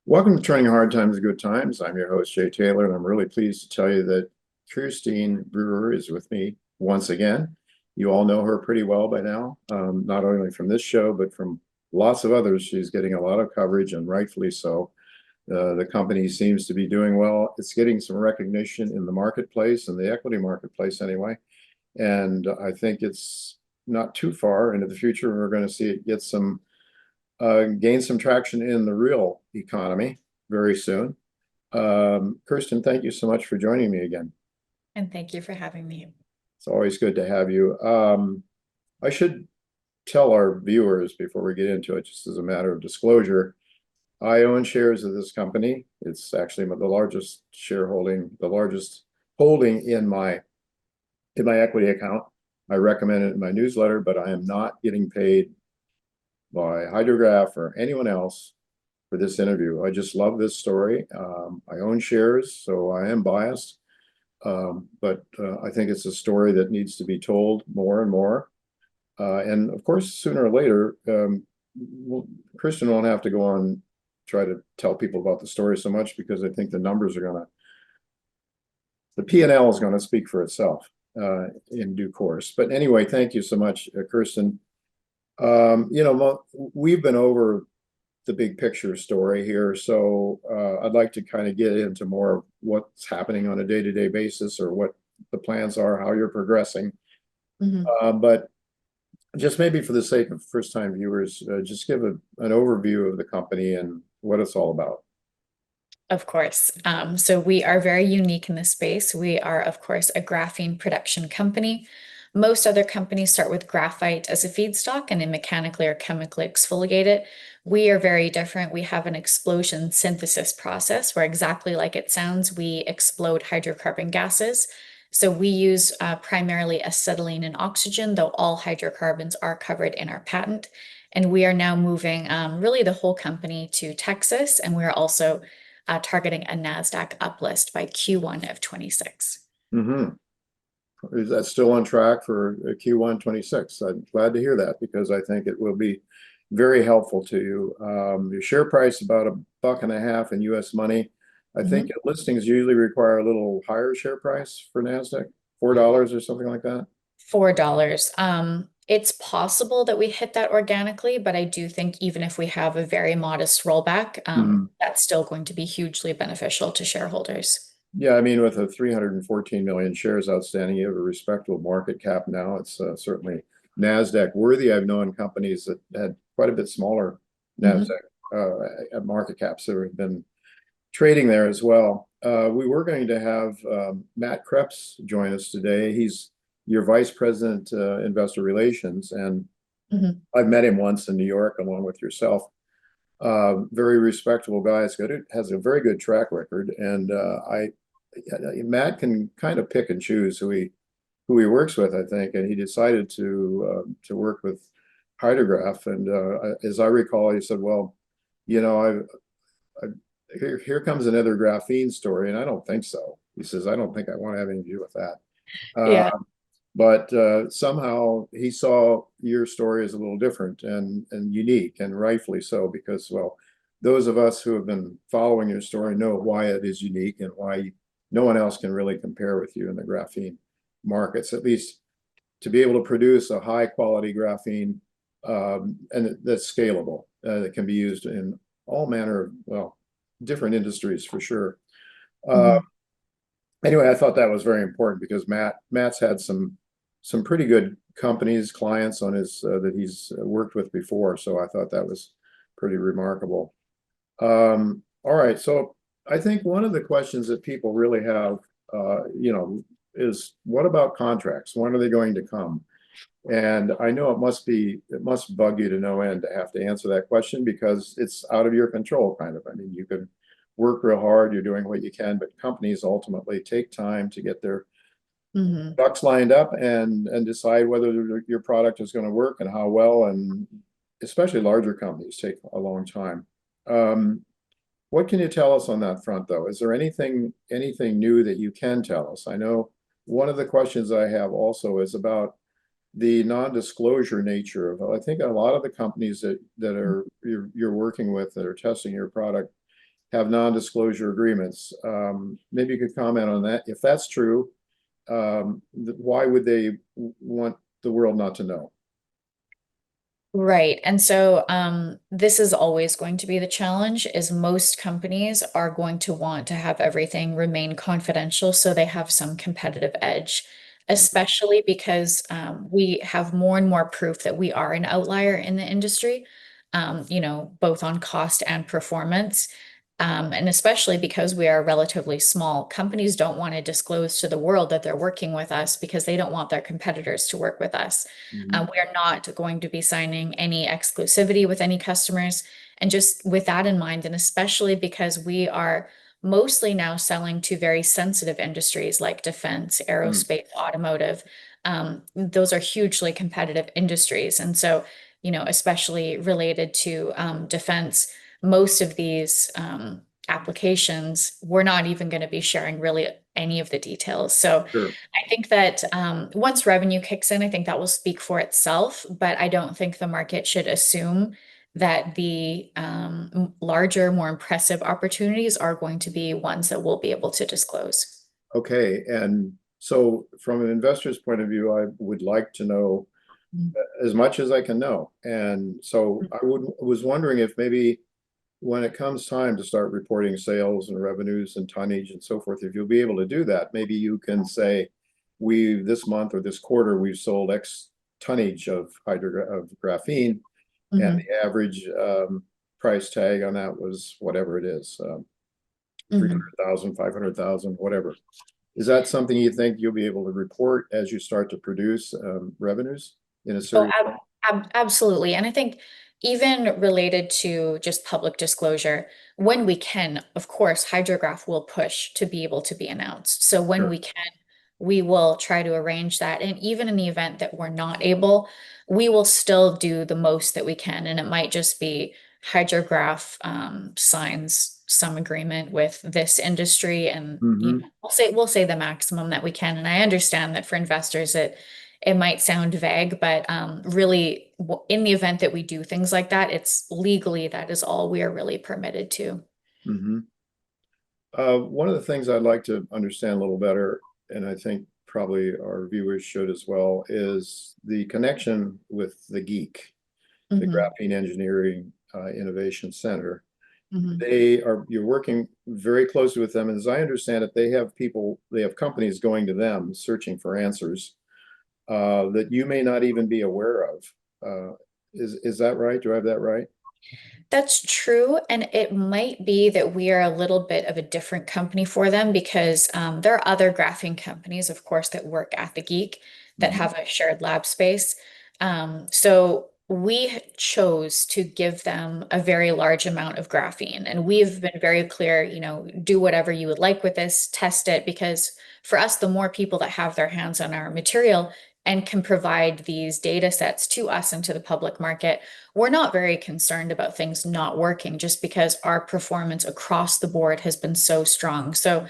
Welcome to Turning Hard Times to Good Times. I'm your host, Jay Taylor, and I'm really pleased to tell you that Kjirstin Breure is with me once again. You all know her pretty well by now, not only from this show, but from lots of others. She's getting a lot of coverage, and rightfully so. The company seems to be doing well. It's getting some recognition in the marketplace, in the equity marketplace anyway. And I think it's not too far into the future. We're going to see it get gain some traction in the real economy very soon. Kjirstin, thank you so much for joining me again. And thank you for having me. It's always good to have you. I should tell our viewers before we get into it, just as a matter of disclosure, I own shares of this company. It's actually the largest shareholding, the largest holding in my equity account. I recommend it in my newsletter, but I am not getting paid by HydroGraph or anyone else for this interview. I just love this story. I own shares, so I am biased, but I think it's a story that needs to be told more and more. And of course, sooner or later, Kjirstin won't have to go on try to tell people about the story so much, because I think the numbers are the P&L is going to speak for itself in due course. But anyway, thank you so much, Kjirstin. We've been over the big picture story here, so I'd like to kind of get into more of what's happening on a day-to-day basis, or what the plans are, how you're progressing. But just maybe for the sake of first-time viewers, just give an overview of the company and what it's all about. Of course. So we are very unique in this space. We are, of course, a graphene production company. Most other companies start with graphite as a feedstock and then mechanically or chemically exfoliate it. We are very different. We have an explosion synthesis process where, exactly like it sounds, we explode hydrocarbon gases. So we use primarily acetylene and oxygen, though all hydrocarbons are covered in our patent. And we are now moving really the whole company to Texas, and we're also targeting a NASDAQ uplist by Q1 of 26. Is that still on track for Q1 26? I'm glad to hear that, because I think it will be very helpful to you. Your share price about $1.50 in US money. I think listings usually require a little higher share price for NASDAQ, $4 or something like that. $4. It's possible that we hit that organically, but I do think even if we have a very modest rollback, that's still going to be hugely beneficial to shareholders. Yeah, I mean, with a 314 million shares outstanding, you have a respectable market cap now. It's certainly NASDAQ worthy. I've known companies that had quite a bit smaller NASDAQ market caps that have been trading there as well. We were going to have Matt Krebs join us today. He's your vice president, investor relations, and I've met him once in New York along with yourself. Very respectable guy. Has a very good track record, and Matt can kind of pick and choose who he works with, I think, and he decided to work with HydroGraph. And as I recall, he said, "Well, here comes another graphene story," and I don't think so. He says, "I don't think I want to have anything to do with that." Yeah. But somehow he saw your story as a little different and unique, and rightfully so, because, well, those of us who have been following your story know why it is unique and why no one else can really compare with you in the graphene markets, at least to be able to produce a high quality graphene and that's scalable, that can be used in all manner of, well, different industries for sure. Anyway, I thought that was very important, because Matt's had some pretty good companies, clients on his that he's worked with before, so I thought that was pretty remarkable. All right, so I think one of the questions that people really have, is what about contracts? When are they going to come? And I know it must bug you to no end to have to answer that question, because it's out of your control, kind of. I mean, you could work real hard, you're doing what you can, but companies ultimately take time to get their ducks lined up and decide whether your product is going to work and how well, and especially larger companies take a long time. What can you tell us on that front, though? Is there anything new that you can tell us? I know one of the questions I have also is about the non-disclosure nature of, I think, a lot of the companies that you're working with that are testing your product have non-disclosure agreements. Maybe you could comment on that. If that's true, why would they want the world not to know? Right. And so this is always going to be the challenge is most companies are going to want to have everything remain confidential so they have some competitive edge, especially because we have more and more proof that we are an outlier in the industry, both on cost and performance. And especially because we are relatively small, companies don't want to disclose to the world that they're working with us because they don't want their competitors to work with us. Mhm. We are not going to be signing any exclusivity with any customers. And just with that in mind, and especially because we are mostly now selling to very sensitive industries like defense, Mm. aerospace, automotive, those are hugely competitive industries. And so, especially related to defense, most of these applications, we're not even going to be sharing really any of the details. So Sure. I think that once revenue kicks in, I think that will speak for itself, but I don't think the market should assume that the larger, more impressive opportunities are going to be ones that we'll be able to disclose. Okay. And so from an investor's point of view, I would like to know as much as I can know. And so was wondering if maybe when it comes time to start reporting sales and revenues and tonnage and so forth, if you'll be able to do that, maybe you can say, we this month or this quarter, we've sold X tonnage of graphene, and Mhm. the average price tag on that was whatever it is, Mhm. 300,000, 500,000, whatever. Is that something you think you'll be able to report as you start to produce revenues in a Oh, serious way? absolutely. And I think even related to just public disclosure, when we can, of course, HydroGraph will push to be able to be announced. So when Sure. we can, we will try to arrange that. And even in the event that we're not able, we will still do the most that we can. And it might just be HydroGraph signs some agreement with this industry, and Hmm. we'll say the maximum that we can. And I understand that for investors, it might sound vague, but really, in the event that we do things like that, it's legally that is all we are really permitted to. Hmm. One of the things I'd like to understand a little better, and I think probably our viewers should as well, is the connection with the GEEK, the Mhm, Graphene Engineering Innovation Center. mhm. You're working very closely with them. And as I understand it, they have companies going to them searching for answers that you may not even be aware of. Is that right? Do I have that right? That's true. And it might be that we are a little bit of a different company for them because there are other graphene companies, of course, that work at the Geek that Mhm. have a shared lab space. So we chose to give them a very large amount of graphene. And we've been very clear, do whatever you would like with this, test it, because for us, the more people that have their hands on our material and can provide these data sets to us and to the public market, we're not very concerned about things not working just because our performance across the board has been so strong. So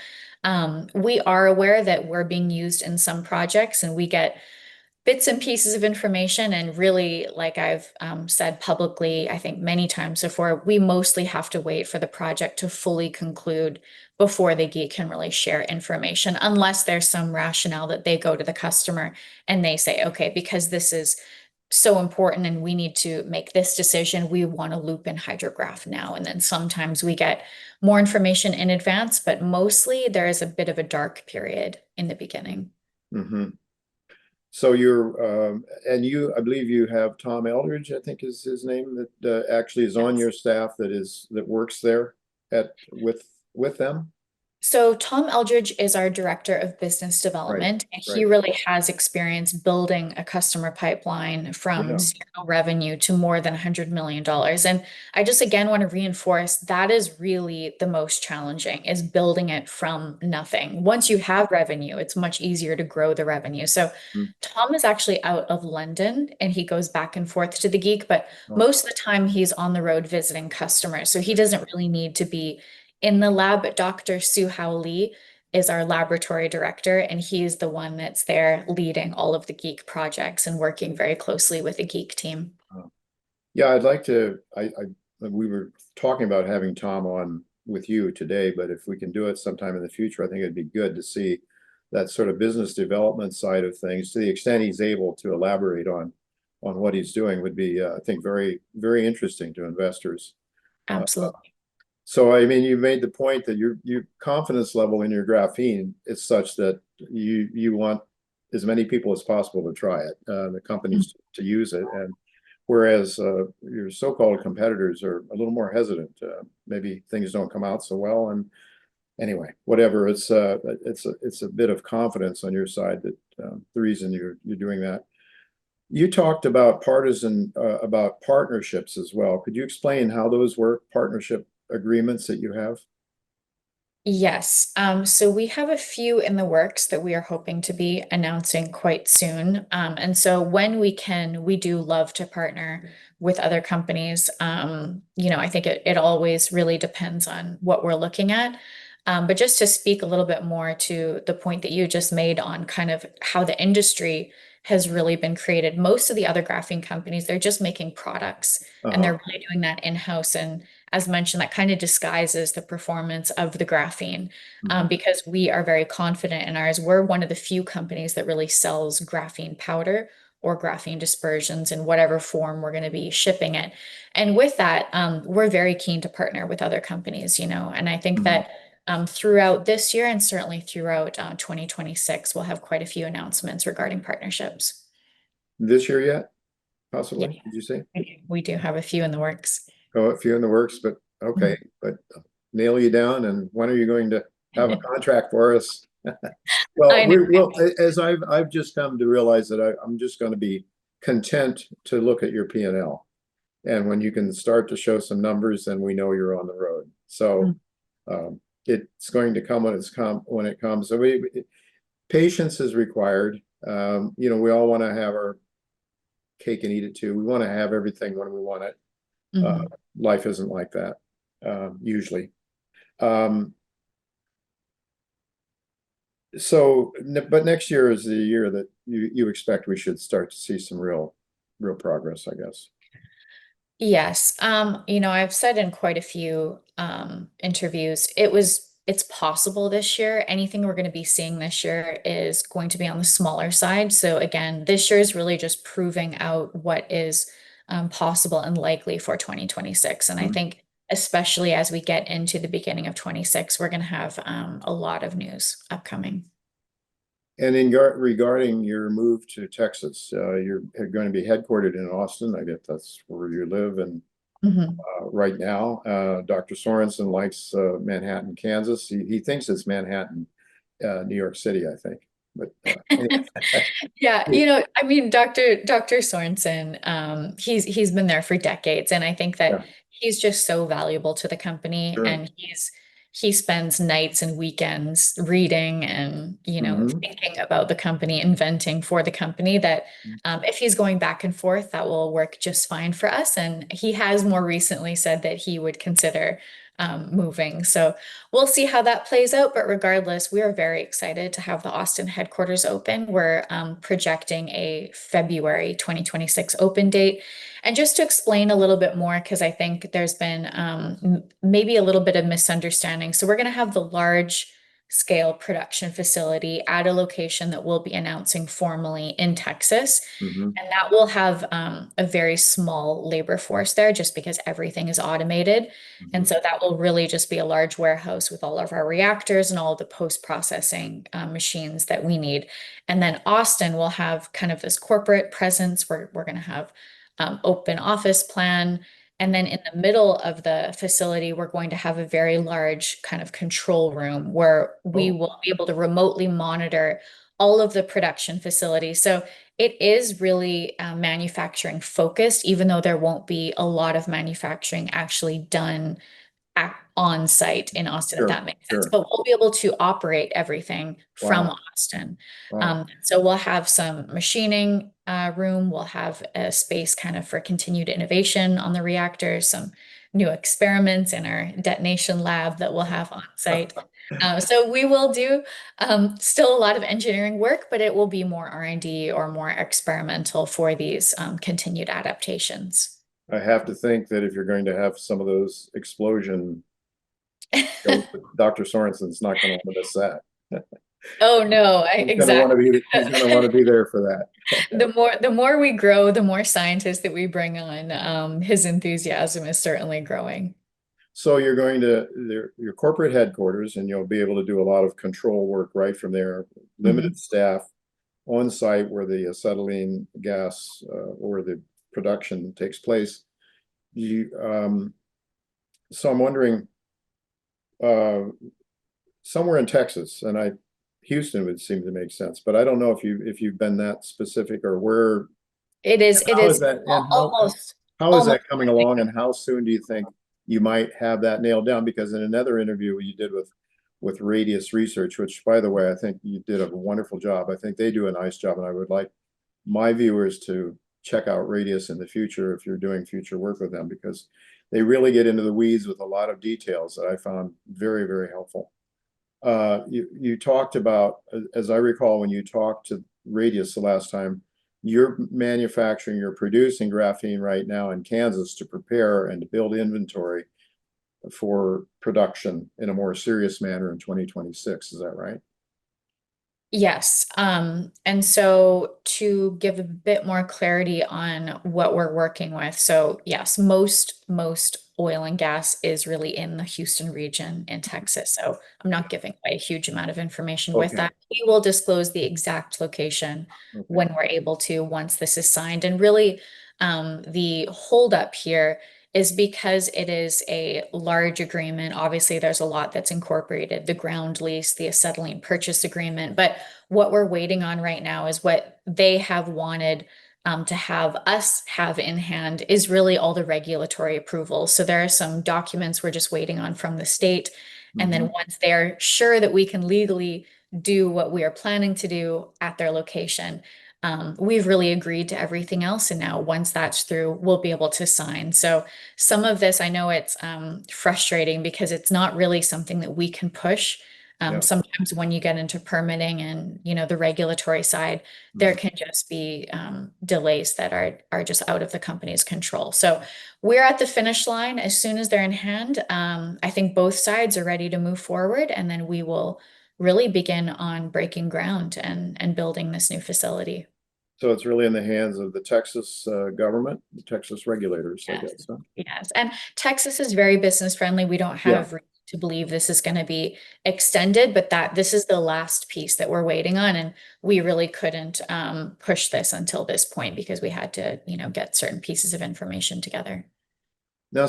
we are aware that we're being used in some projects and we get bits and pieces of information. And really, like I've said publicly, I think many times before, we mostly have to wait for the project to fully conclude before the geek can really share information, unless there's some rationale that they go to the customer and they say, okay, because this is so important and we need to make this decision, we want to loop in HydroGraph now. And then sometimes we get more information in advance, but mostly there is a bit of a dark period in the beginning. Mhm. So I believe you have Tom Eldridge, I think is his name, that actually is on Yes. your staff that works there with them. So Tom Eldridge is our director of business Right, development, and he right. really has experience building a customer pipeline from Yeah. zero revenue to more than $100 million. And I just again want to reinforce that is really the most challenging is building it from nothing. Once you have revenue, it's much easier to grow the revenue. So Mm. Tom is actually out of London and he goes back and forth to the Geek, but Oh, most of the time he's on the road visiting customers. So he doesn't really need to be in the lab. But Dr. Hao Lee is our laboratory director, and he's the one that's there leading all of the Geek projects and working very closely with the Geek team. oh. Yeah, I'd like to. We were talking about having Tom on with you today, but if we can do it sometime in the future, I think it'd be good to see that sort of business development side of things, to the extent he's able to elaborate on what he's doing, would be, I think, very, very interesting to investors. Absolutely. So, I mean, you made the point that your confidence level in your graphene is such that you want as many people as possible to try it, the companies to use it, and whereas your so-called competitors are a little more hesitant. Maybe things don't come out so well, and anyway, whatever. It's a bit of confidence on your side that the reason you're doing that. You talked about about partnerships as well. Could you explain how those work, partnership agreements that you have? Yes. So we have a few in the works that we are hoping to be announcing quite soon. And so when we can, we do love to partner with other companies. I think it always really depends on what we're looking at. But just to speak a little bit more to the point that you just made on kind of how the industry has really been created. Most of the other graphene companies, they're just making products and Uh-huh. they're really doing that in-house. And as mentioned, that kind of disguises the performance of the graphene, Mhm. because we are very confident in ours. We're one of the few companies that really sells graphene powder or graphene dispersions in whatever form we're going to be shipping it. And with that, we're very keen to partner with other companies, and I think Mhm. that throughout this year and certainly throughout 2026, we'll have quite a few announcements regarding partnerships. This year yet, Yeah, possibly, did you say? we do have a few in the works. Oh, a few in the works, but okay, but nail you down, and when are you going to have a contract for us? Well, I know. as I've just come to realize that I'm just going to be content to look at your P&L. And when you can start to show some numbers, then we know you're on the road. So it's going to come when it comes. So patience is required. We all want to have our cake and eat it too. We want to have everything when we want it. Uh, Mhm. Life isn't like that, usually. Um, but next year is the year that you expect we should start to see some real progress, I guess. Yes. I've said in quite a few interviews, it's possible this year. Anything we're going to be seeing this year is going to be on the smaller side. So again, this year is really just proving out what is possible and likely for 2026. And I Mhm. think especially as we get into the beginning of 26, we're going to have a lot of news upcoming. And regarding your move to Texas, you're going to be headquartered in Austin. I guess that's where you live. And Mhm. right now, Dr. Sorensen likes Manhattan, Kansas. He thinks it's Manhattan, New York City, I think. But Yeah, I mean, Dr. Sorensen, he's been there for decades, and I think that yeah, he's just so valuable to the company, sure. and he spends nights and weekends reading and Hmm. thinking about the company, inventing for the company. That if he's going back and forth, that will work just fine for us. And he has more recently said that he would consider moving. So we'll see how that plays out, but regardless, we are very excited to have the Austin headquarters open. We're projecting a February 2026 open date. And just to explain a little bit more, because I think there's been maybe a little bit of misunderstanding. So we're going to have the large scale production facility at a location that we'll be announcing formally in Texas. Hmm. And that will have a very small labor force there just because everything is automated. And Hmm. so that will really just be a large warehouse with all of our reactors and all of the post-processing machines that we need. And then Austin will have kind of this corporate presence where we're going to have open office plan. And then in the middle of the facility, we're going to have a very large kind of control room where we Oh, will be able to remotely monitor all of the production facilities. So it is really manufacturing focused, even though there won't be a lot of manufacturing actually done on site in Austin, if sure, that makes sense. sure. But we'll be able to operate everything from Wow, Austin. wow. So we'll have some machining room. We'll have a space kind of for continued innovation on the reactor, some new experiments in our detonation lab that we'll have on site. So we will do still a lot of engineering work, but it will be more R&D or more experimental for these continued adaptations. I have to think that if you're going to have some of those explosion Dr. Sorensen's not going to want to miss that. Oh no, exactly. He's going to want to be there for that. The more we grow, the more scientists that we bring on. His enthusiasm is certainly growing. So you're going to your corporate headquarters, and you'll be able to do a lot of control work right from there. Mhm. Limited staff on site where the acetylene gas or the production takes place. You so I'm wondering, uh, somewhere in Texas, and Houston would seem to make sense, but I don't know if you've been that specific or where. It How is is that, and almost how is almost that coming along, and how soon do you think you might have that nailed down? Because in another interview you did with Radius Research, which by the way, I think you did a wonderful job. I think they do a nice job, and I would like my viewers to check out Radius in the future if you're doing future work with them, because they really get into the weeds with a lot of details that I found very, very helpful. You talked about, as I recall, when you talked to Radius the last time, you're producing graphene right now in Kansas to prepare and to build inventory for production in a more serious manner in 2026. Is that right? Yes. And so to give a bit more clarity on what we're working with. So yes, most oil and gas is really in the Houston region in Texas. So I'm not giving away a huge amount of information with Okay. that. We will disclose the exact location Okay. when we're able to, once this is signed. And really, the holdup here is because it is a large agreement. Obviously, there's a lot that's incorporated, the ground lease, the acetylene purchase agreement. But what we're waiting on right now is what they have wanted to have us have in hand is really all the regulatory approvals. So there are some documents we're just waiting on from the state. And then Mhm. once they're sure that we can legally do what we are planning to do at their location, we've really agreed to everything else. And now once that's through, we'll be able to sign. So some of this, I know it's frustrating because it's not really something that we can push. Yeah. Sometimes when you get into permitting and the regulatory side, there Mhm. can just be delays that are just out of the company's control. So we're at the finish line as soon as they're in hand. I think both sides are ready to move forward, and then we will really begin on breaking ground and building this new facility. So it's really in the hands of the Texas government, the Texas regulators, I Yes. guess. Huh? Yes. And Texas is very business friendly. We don't Yeah. have reason to believe this is going to be extended, but that this is the last piece that we're waiting on. And we really couldn't push this until this point because we had to, get certain pieces of information together. Now,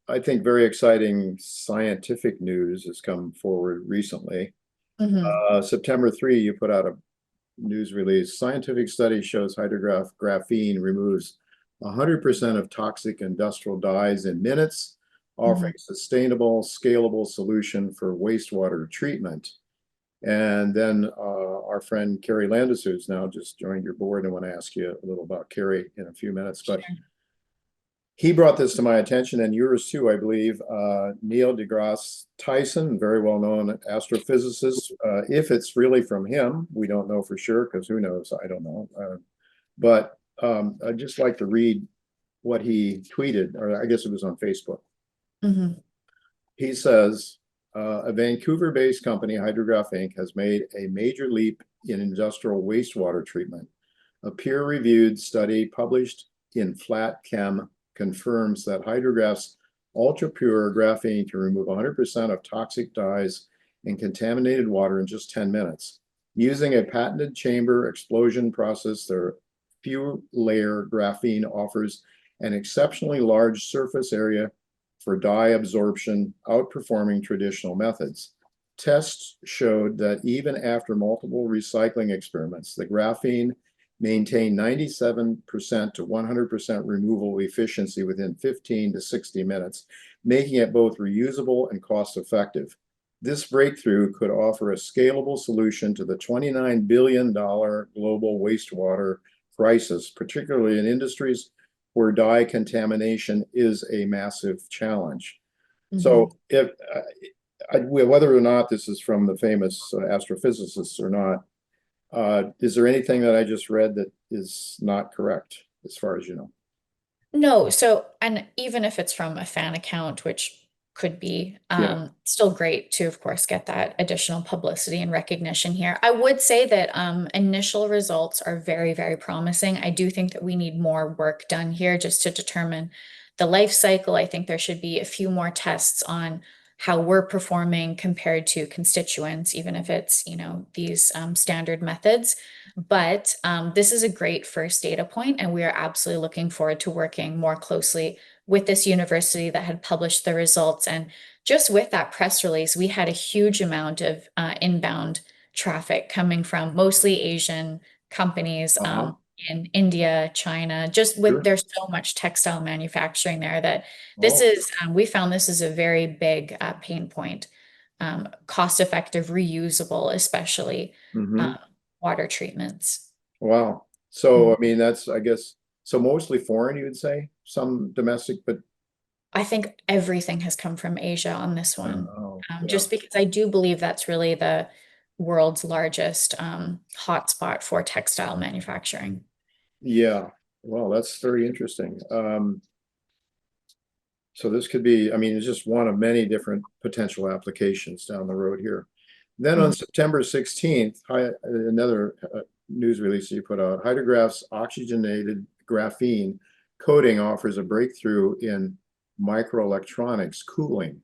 I think, very exciting scientific news has come forward recently. Hmm. September 3, you put out a news release. Scientific study shows graphene removes 100% of toxic industrial dyes in minutes, Hmm. offering sustainable, scalable solution for wastewater treatment. And then our friend Kerry Landis, who's now just joined your board, I want to ask you a little about Kerry in a few minutes, but he brought this to my attention, and yours too, I believe. Neil deGrasse Tyson, very well-known astrophysicist. If it's really from him, we don't know for sure, because who knows? I don't know. But I'd just like to read what he tweeted, or I guess it was on Facebook. Hmm. He says, a Vancouver-based company, HydroGraph Inc., has made a major leap in industrial wastewater treatment. A peer-reviewed study published in Flat Chem confirms that HydroGraph's ultra-pure graphene can remove 100% of toxic dyes in contaminated water in just 10 minutes. Using a patented chamber explosion process, their few-layer graphene offers an exceptionally large surface area for dye absorption, outperforming traditional methods. Tests showed that even after multiple recycling experiments, the graphene maintained 97% to 100% removal efficiency within 15 to 60 minutes, making it both reusable and cost effective. This breakthrough could offer a scalable solution to the $29 billion global wastewater crisis, particularly in industries where dye contamination is a massive challenge. Hmm. So, whether or not this is from the famous astrophysicists or not, is there anything that I just read that is not correct, as far as you know? No, so, and even if it's from a fan account, which could be. Yeah. Still great to, of course, get that additional publicity and recognition here. I would say that initial results are very, very promising. I do think that we need more work done here just to determine the life cycle. I think there should be a few more tests on how we're performing compared to constituents, even if it's, these standard methods. But this is a great first data point, and we are absolutely looking forward to working more closely with this university that had published the results. And just with that press release, we had a huge amount of inbound traffic coming from mostly Asian companies Uh-huh. in India, China, just with Sure. there's so much textile manufacturing there that this Oh. is, we found this is a very big pain point, cost effective, reusable, especially Hmm. um, water treatments. Wow. So, Mhm. I mean, that's, I guess, so mostly foreign, you would say, some domestic, but I think everything has come from Asia on this one, oh, yeah. just because I do believe that's really the world's largest hotspot for textile manufacturing. Yeah. Well, that's very interesting. So this could be, I mean, it's just one of many different potential applications down the road here. Then on Mhm. September 16th, another news release you put out, HydroGraph's oxygenated graphene coating offers a breakthrough in microelectronics cooling.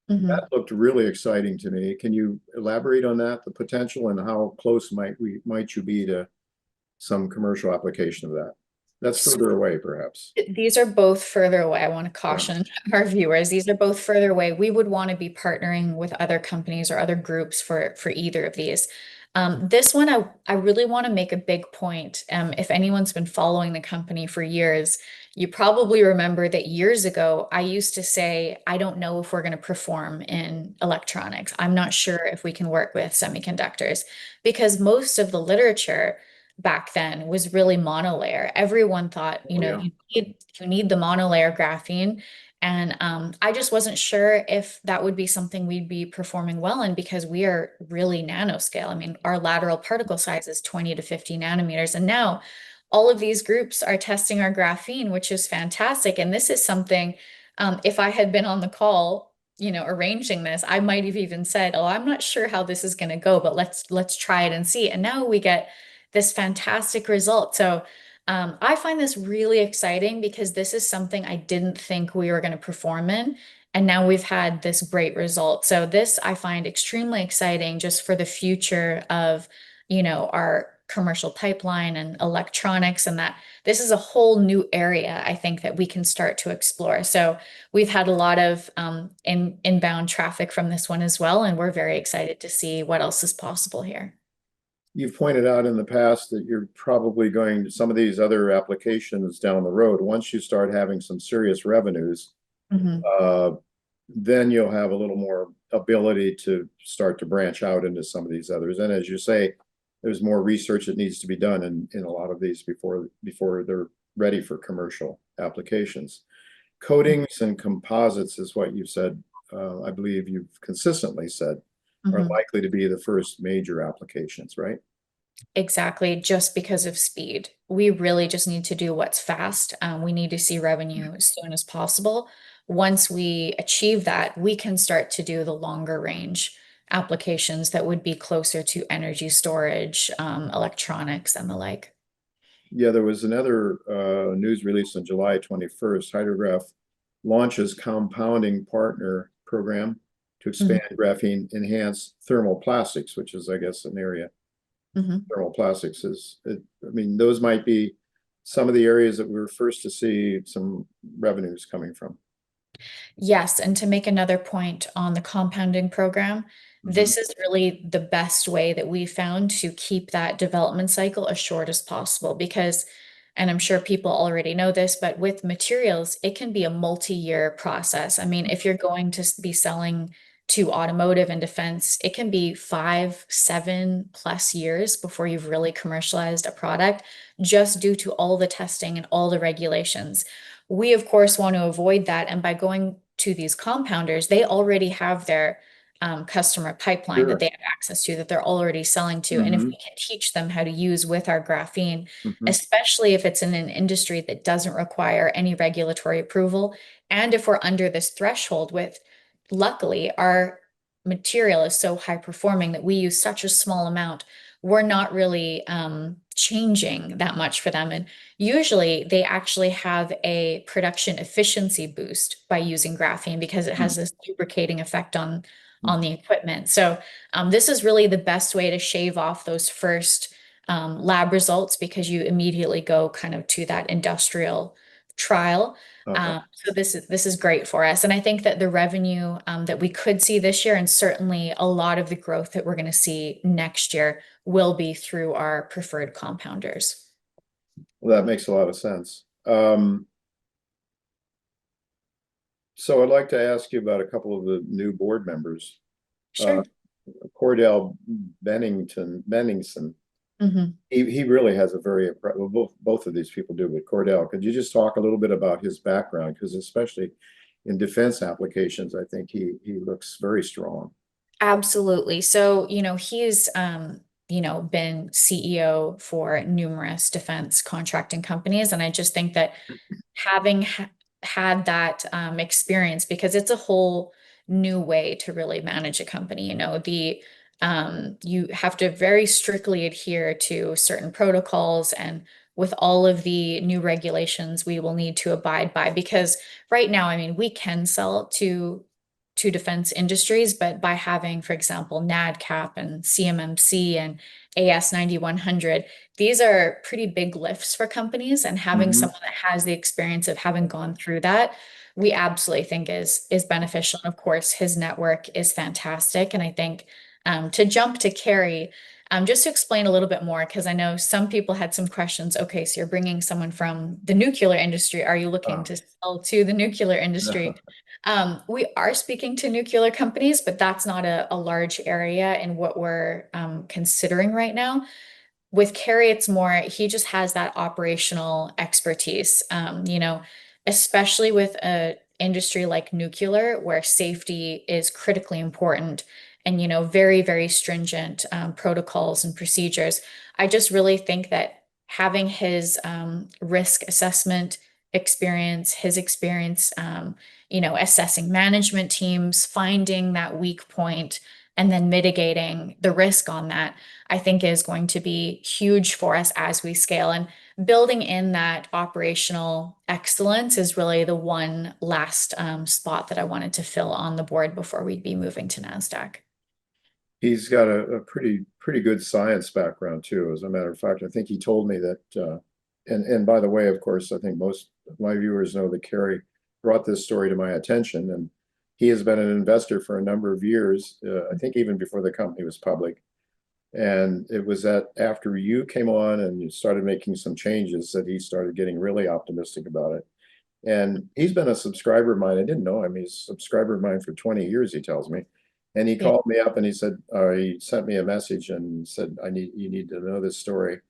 That Mhm. looked really exciting to me. Can you elaborate on that, the potential, and how close might you be to some commercial application of that? That's further away, perhaps. These are both further away. I want to Yeah. caution our viewers. These are both further away. We would want to be partnering with other companies or other groups for either of these. This one, I really want to make a big point. If anyone's been following the company for years, you probably remember that years ago, I used to say, I don't know if we're going to perform in electronics. I'm not sure if we can work with semiconductors because most of the literature back then was really monolayer. Everyone thought, Oh, yeah. you need the monolayer graphene. And I just wasn't sure if that would be something we'd be performing well in because we are really nanoscale. I mean, our lateral particle size is 20 to 50 nanometers. And now all of these groups are testing our graphene, which is fantastic. And this is something, if I had been on the call, arranging this, I might have even said, "Oh, I'm not sure how this is going to go, but let's try it and see." And now we get this fantastic result. So I find this really exciting because this is something I didn't think we were going to perform in. And now we've had this great result. So this I find extremely exciting just for the future of, our commercial pipeline and electronics, and that this is a whole new area I think that we can start to explore. So we've had a lot of inbound traffic from this one as well, and we're very excited to see what else is possible here. You've pointed out in the past that you're probably going to some of these other applications down the road. Once you start having some serious revenues, Mhm. uh, then you'll have a little more ability to start to branch out into some of these others. And as you say, there's more research that needs to be done in a lot of these before they're ready for commercial applications. Coatings and composites is what you've said. I believe you've consistently said are Mhm. likely to be the first major applications, right? Exactly, just because of speed. We really just need to do what's fast. We need to see revenue as soon as possible. Once we achieve that, we can start to do the longer range applications that would be closer to energy storage, electronics, and the like. Yeah, there was another news release on July 21st. HydroGraph launches compounding partner program to expand Mhm. graphene enhanced thermoplastics, which is, I guess, an area. Mhm. Thermoplastics I mean, those might be some of the areas that we were first to see some revenues coming from. Yes, and to make another point on the compounding program, Mhm. this is really the best way that we found to keep that development cycle as short as possible because, and I'm sure people already know this, but with materials, it can be a multi-year process. I mean, if you're going to be selling to automotive and defense, it can be 5, 7+ years before you've really commercialized a product, just due to all the testing and all the regulations. We, of course, want to avoid that. And by going to these compounders, they already have their customer pipeline that Sure. they have access to, that they're already selling to. And if Hmm. we can teach them how to use with our graphene, Hmm. especially if it's in an industry that doesn't require any regulatory approval, and if we're under this threshold with luckily, our material is so high performing that we use such a small amount. We're not really changing that much for them. And usually they actually have a production efficiency boost by using graphene because it has this lubricating effect on the equipment. So this is really the best way to shave off those first lab results because you immediately go kind of to that industrial trial. Uh-huh. So this is great for us. And I think that the revenue that we could see this year, and certainly a lot of the growth that we're going to see next year, will be through our preferred compounders. Well, that makes a lot of sense. So I'd like to ask you about a couple of the new board members. Uh, Sure. Cordell Benningson. Mhm. He really has a very, well, both of these people do, but Cordell, could you just talk a little bit about his background? Because especially in defense applications, I think he looks very strong. Absolutely. So, he's been CEO for numerous defense contracting companies. And I just think that having had that experience, because it's a whole new way to really manage a company, you have to very strictly adhere to certain protocols, and with all of the new regulations we will need to abide by, because right now, I mean, we can sell to defense industries, but by having, for example, NADCAP and CMMC and AS 9100, these are pretty big lifts for companies, and having Mhm. someone that has the experience of having gone through that, we absolutely think is beneficial. And of course, his network is fantastic. And I think to jump to Kerry, just to explain a little bit more, because I know some people had some questions. Okay, so you're bringing someone from the nuclear industry. Are you looking Uh, to sell to the nuclear industry? We are speaking to nuclear companies, but that's not a large area in what we're considering right now. With Kerry, it's more, he just has that operational expertise, especially with a industry like nuclear, where safety is critically important and, very, very stringent protocols and procedures. I just really think that having his risk assessment experience, his experience, assessing management teams, finding that weak point, and then mitigating the risk on that, I think is going to be huge for us as we scale. And building in that operational excellence is really the one last spot that I wanted to fill on the board before we'd be moving to NASDAQ. he's got a pretty good science background too. As a matter of fact, I think he told me that. And by the way, of course, I think most of my viewers know that Kerry brought this story to my attention, and he has been an investor for a number of years. I think even before the company was public. And it was that after you came on and you started making some changes that he started getting really optimistic about it. And he's been a subscriber of mine. I didn't know him. He's a subscriber of mine for 20 years, he tells me. And he Yeah. called me up and he said, he sent me a message and said, you need to know this story.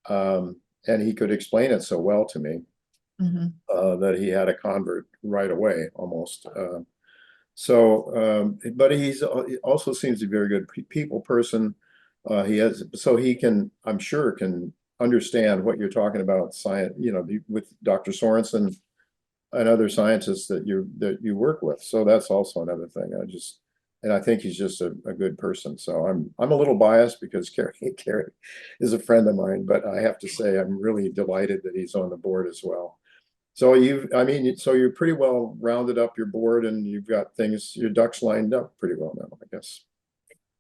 And he could explain it so well to me Mhm. that he had a convert right away almost. But he also seems to be a very good people person. He has, so he can, I'm sure, can understand what you're talking about, science, with Dr. Sorensen and other scientists that you work with. So that's also another thing. And I think he's just a good person. So I'm a little biased because Kerry is a friend of mine, but I have to say I'm really delighted that he's on the board as well. So so you're pretty well rounded up your board and you've got your ducks lined up pretty well now, I guess.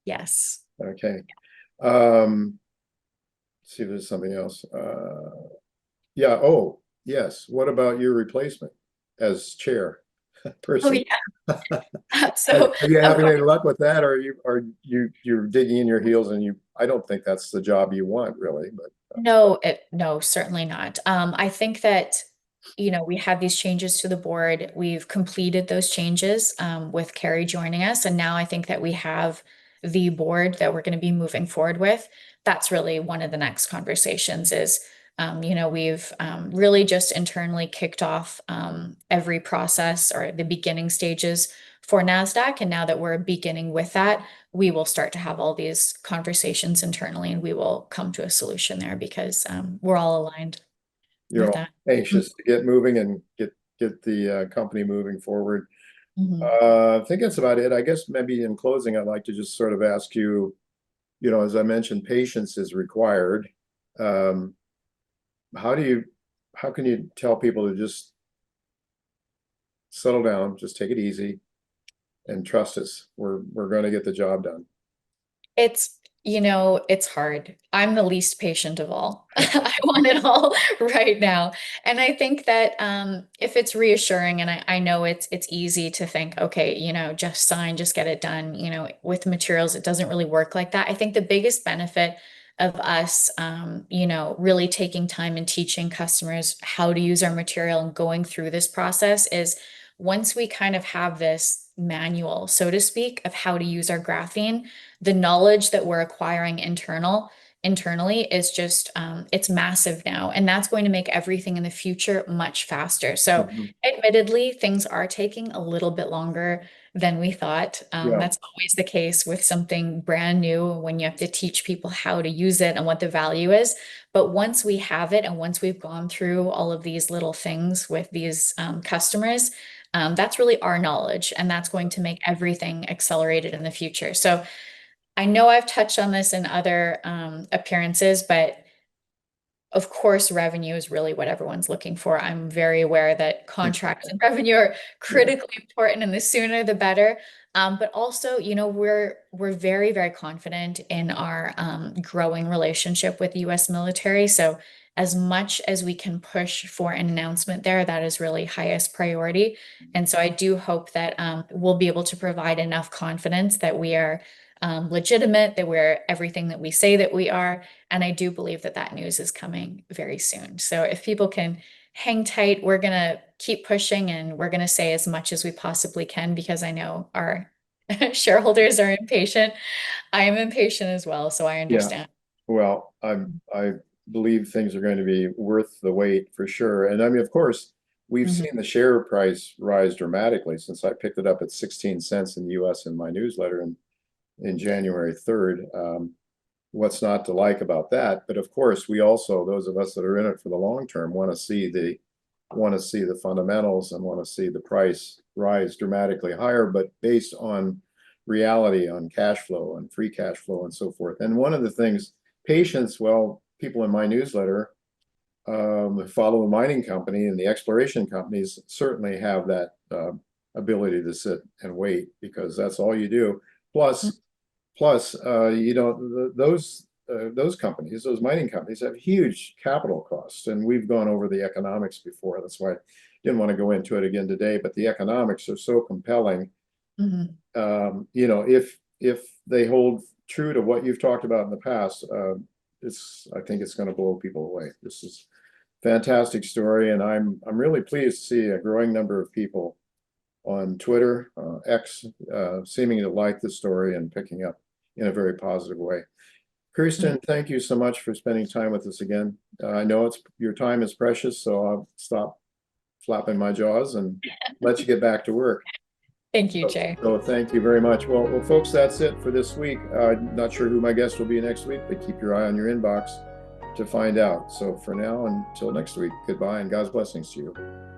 Yes. Okay. Um, see if there's something else. Yeah. Oh, yes. What about your replacement as chair Oh person? yeah. Are So you of having course, any luck with that, or you're digging in your heels and I don't think that's the job you want really, but no, certainly not. I think that, we had these changes to the board. We've completed those changes with Kerry joining us. And now I think that we have the board that we're going to be moving forward with. That's really one of the next conversations is, we've really just internally kicked off every process or the beginning stages for NASDAQ. And now that we're beginning with that, we will start to have all these conversations internally, and we will come to a solution there because we're all aligned you're with all that. anxious to get moving and get the company moving forward. Mhm. I think that's about it. I guess maybe in closing, I'd like to just sort of ask you, as I mentioned, patience is required. Um, how do you, how can you tell people to just settle down, just take it easy and trust us? We're going to get the job done. It's hard. I'm the least patient of all. I want it all right now. And I think that if it's reassuring, and I know it's easy to think, okay, just sign, just get it done. With materials, it doesn't really work like that. I think the biggest benefit of us, really taking time and teaching customers how to use our material and going through this process is once we kind of have this manual, so to speak, of how to use our graphene, the knowledge that we're acquiring internally is just it's massive now, and that's going to make everything in the future much faster. So Mhm. admittedly, things are taking a little bit longer than we thought. Yeah. That's always the case with something brand new when you have to teach people how to use it and what the value is. But once we have it and once we've gone through all of these little things with these customers, that's really our knowledge, and that's going to make everything accelerated in the future. So I know I've touched on this in other appearances, but of course, revenue is really what everyone's looking for. I'm very aware that contracts and revenue are Yeah. critically important, and the sooner the better. But also, we're very, very confident in our growing relationship with the U.S. military. So, as much as we can push for an announcement there, that is really highest priority. And so, I do hope that we'll be able to provide enough confidence that we are legitimate, that we're everything that we say that we are. And I do believe that that news is coming very soon. So if people can hang tight, we're going to keep pushing and we're going to say as much as we possibly can because I know our shareholders are impatient. I am impatient as well, so I Yeah. understand. Well, I believe things are going to be worth the wait for sure. And I mean, of course, we've Mhm. seen the share price rise dramatically since I picked it up at 16 cents in the US in my newsletter in January 3rd. What's not to like about that? But of course, we also, those of us that are in it for the long term, want to see the fundamentals and want to see the price rise dramatically higher, but based on reality, on cash flow and free cash flow and so forth. And one of the things, patience, well, people in my newsletter follow a mining company, and the exploration companies certainly have that ability to sit and wait because that's all you do. Plus, those companies, those mining companies, have huge capital costs, and we've gone over the economics before. That's why I didn't want to go into it again today. But the economics are so compelling. Mhm. If they hold true to what you've talked about in the past, I think it's going to blow people away. This is a fantastic story, and I'm really pleased to see a growing number of people on Twitter, X, seeming to like the story and picking up in a very positive way. Kjirstin, thank you so much for spending time with us again. I know your time is precious, so I'll stop flapping my jaws and let you get back to work. Thank you, So, Jay. so thank you very much. Well, folks, that's it for this week. Not sure who my guest will be next week, but keep your eye on your inbox to find out. So for now, until next week, goodbye and God's blessings to you.